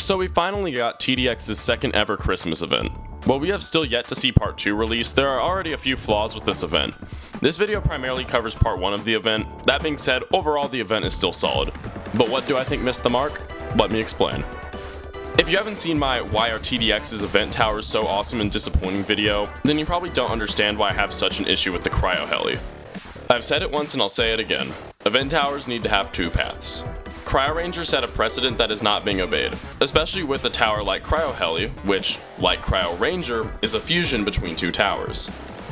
So we finally got TDX's second ever Christmas event. While we have still yet to see part 2 released, there are already a few flaws with this event. This video primarily covers part 1 of the event. That being said, overall the event is still solid. But what do I think missed the mark? Let me explain. If you haven't seen my Why Are TDX's Event Towers So Awesome and Disappointing video, then you probably don't understand why I have such an issue with the Cryo Heli. I've said it once and I'll say it again. Event towers need to have 2 paths. Cryo Ranger set a precedent that is not being obeyed, especially with a tower like Cryo Heli, which, like Cryo Ranger, is a fusion between 2 towers.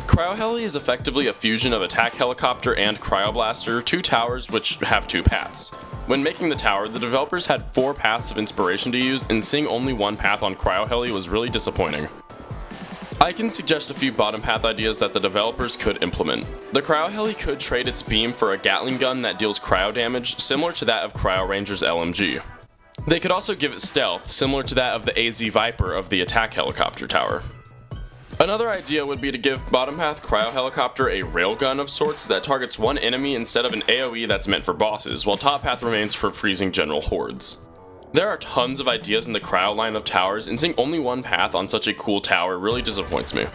Cryo Heli is effectively a fusion of Attack Helicopter and Cryo Blaster, 2 towers which have 2 paths. When making the tower, the developers had 4 paths of inspiration to use, and seeing only 1 path on Cryo Heli was really disappointing. I can suggest a few bottom path ideas that the developers could implement. The Cryo Heli could trade its beam for a Gatling gun that deals cryo damage, similar to that of Cryo Ranger's LMG. They could also give it stealth, similar to that of the AZ Viper of the Attack Helicopter tower. Another idea would be to give bottom path Cryo Helicopter a railgun of sorts that targets one enemy instead of an AoE that's meant for bosses, while top path remains for freezing general hordes. There are tons of ideas in the Cryo line of towers, and seeing only 1 path on such a cool tower really disappoints me.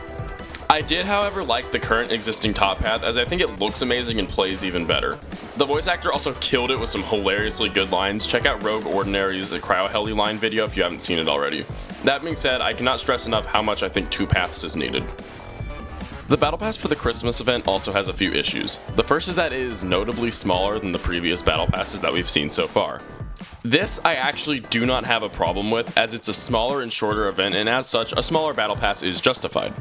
I did, however, like the current existing top path, as I think it looks amazing and plays even better. The voice actor also killed it with some hilariously good lines. Check out Rogue Ordinary's Cryo Heli line video if you haven't seen it already. That being said, I cannot stress enough how much I think 2 paths is needed. The Battle Pass for the Christmas event also has a few issues. The first is that it is notably smaller than the previous Battle Passes that we've seen so far. This I actually do not have a problem with, as it's a smaller and shorter event, and as such, a smaller Battle Pass is justified.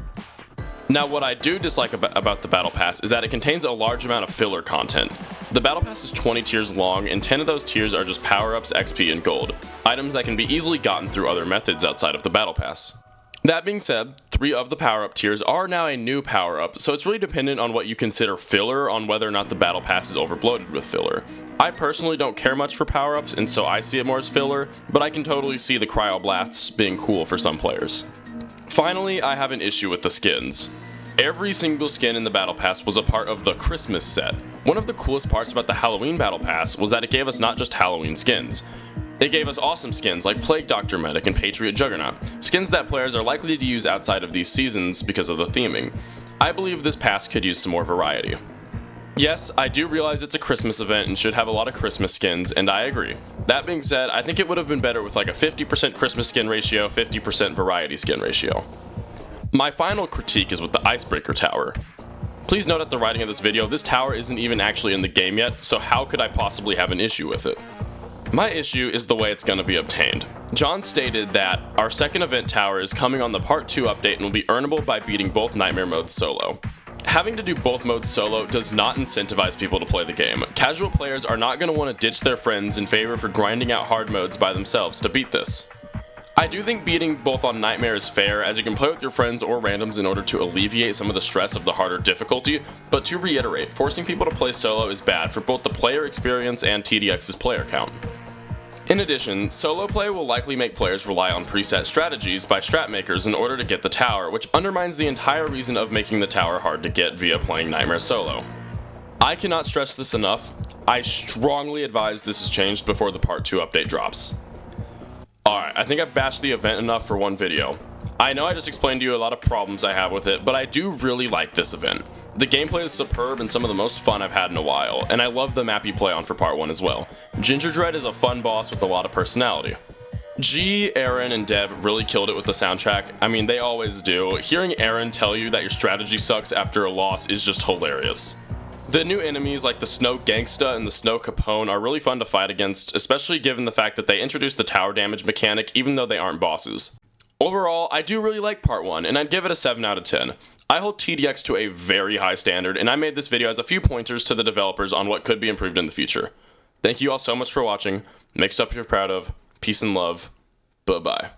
Now, what I do dislike about the Battle Pass is that it contains a large amount of filler content. The Battle Pass is 20 tiers long, and 10 of those tiers are just power-ups, XP, and gold, items that can be easily gotten through other methods outside of the Battle Pass. That being said, 3 of the power-up tiers are now a new power-up, so it's really dependent on what you consider filler on whether or not the Battle Pass is overbloated with filler. I personally don't care much for power-ups, and so I see it more as filler, but I can totally see the Cryo Blasts being cool for some players. Finally, I have an issue with the skins. Every single skin in the Battle Pass was a part of the Christmas set. One of the coolest parts about the Halloween Battle Pass was that it gave us not just Halloween skins. It gave us awesome skins like Plague Doctor Medic and Patriot Juggernaut, skins that players are likely to use outside of these seasons because of the theming. I believe this pass could use some more variety. Yes, I do realize it's a Christmas event and should have a lot of Christmas skins, and I agree. That being said, I think it would have been better with like a 50% Christmas skin ratio, 50% variety skin ratio. My final critique is with the Icebreaker Tower. Please note at the writing of this video, this tower isn't even actually in the game yet, so how could I possibly have an issue with it? My issue is the way it's going to be obtained. John stated that our second event tower is coming on the part 2 update and will be earnable by beating both nightmare modes solo. Having to do both modes solo does not incentivize people to play the game. Casual players are not going to want to ditch their friends in favor for grinding out hard modes by themselves to beat this. I do think beating both on Nightmare is fair, as you can play with your friends or randoms in order to alleviate some of the stress of the harder difficulty, but to reiterate, forcing people to play solo is bad for both the player experience and TDX's player count. In addition, solo play will likely make players rely on preset strategies by strat makers in order to get the tower, which undermines the entire reason of making the tower hard to get via playing Nightmare solo. I cannot stress this enough. I strongly advise this is changed before the part 2 update drops. Alright, I think I've bashed the event enough for one video. I know I just explained to you a lot of problems I have with it, but I do really like this event. The gameplay is superb and some of the most fun I've had in a while, and I love the map you play on for part 1 as well. Ginger Dread is a fun boss with a lot of personality. G, Aaron, and Dev really killed it with the soundtrack. I mean, they always do. Hearing Aaron tell you that your strategy sucks after a loss is just hilarious. The new enemies like the Snow Gangsta and the Snow Capone are really fun to fight against, especially given the fact that they introduced the tower damage mechanic even though they aren't bosses. Overall, I do really like part 1, and I'd give it a 7 out of 10. I hold TDX to a very high standard, and I made this video as a few pointers to the developers on what could be improved in the future. Thank you all so much for watching. Make stuff you're proud of. Peace and love. Bye-bye.